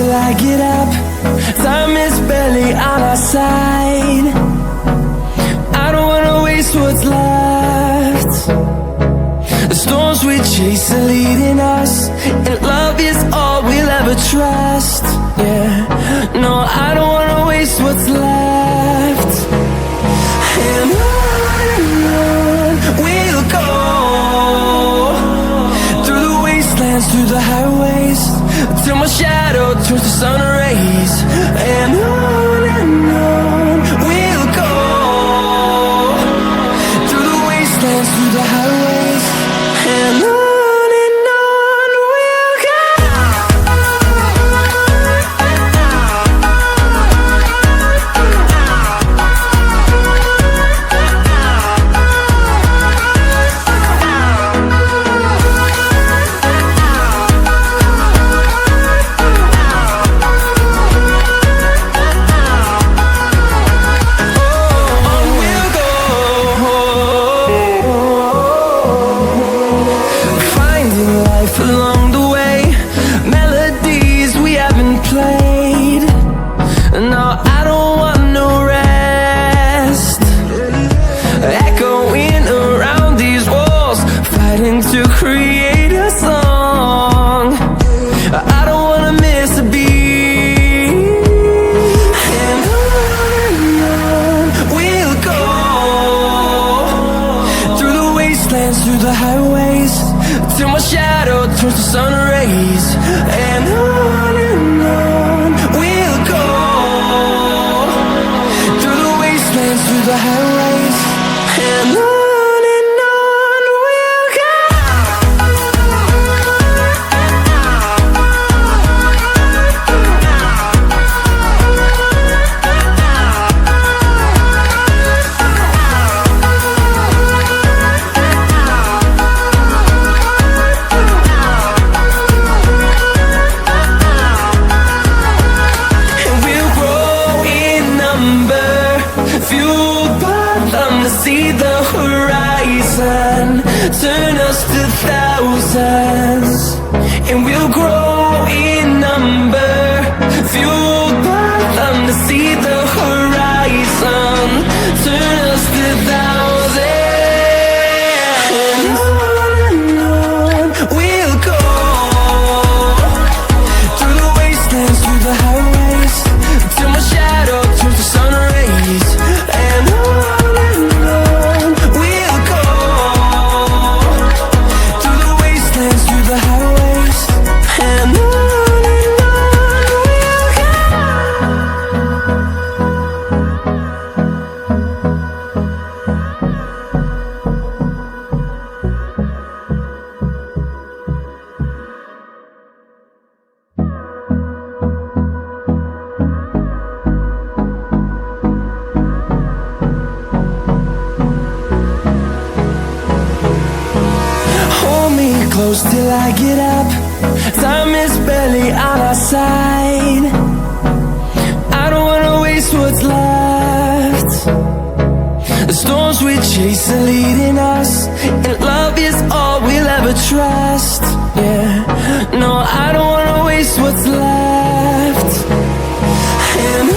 till I get up. Time is barely on our side. I don't wanna waste what's left. The storms we chase are leading us, and love is all we'll ever trust. Yeah, no, I don't wanna waste what's left. And on we'll go, through the wastelands, through the highways, till my shadow turns to sun rays. And on we'll go, through the wastelands, through the highways, and on we'll go. Along the way, melodies we haven't played. No, I don't want no rest. Echoing around these walls, fighting to create a song. I don't wanna miss a beat. And on we'll go, through the wastelands, through the highways, till my shadow turns to sun rays. And on we'll go, through the wastelands, through the highways, and on we'll go. Fueled by them to see the horizon, turn us to thousands, and we'll grow in number. Fueled by them to see the horizon, turn us to thousands, and on we'll go, through the wastelands, through the highways, till my shadow turns to sun rays. And on we'll go, through the wastelands, through the highways, and on we'll go. Hold me close till I get up. Time is barely on our side. I don't wanna waste what's left. The storms we chase are leading us, and love is all we'll ever trust. Yeah, no, I don't wanna waste what's left. And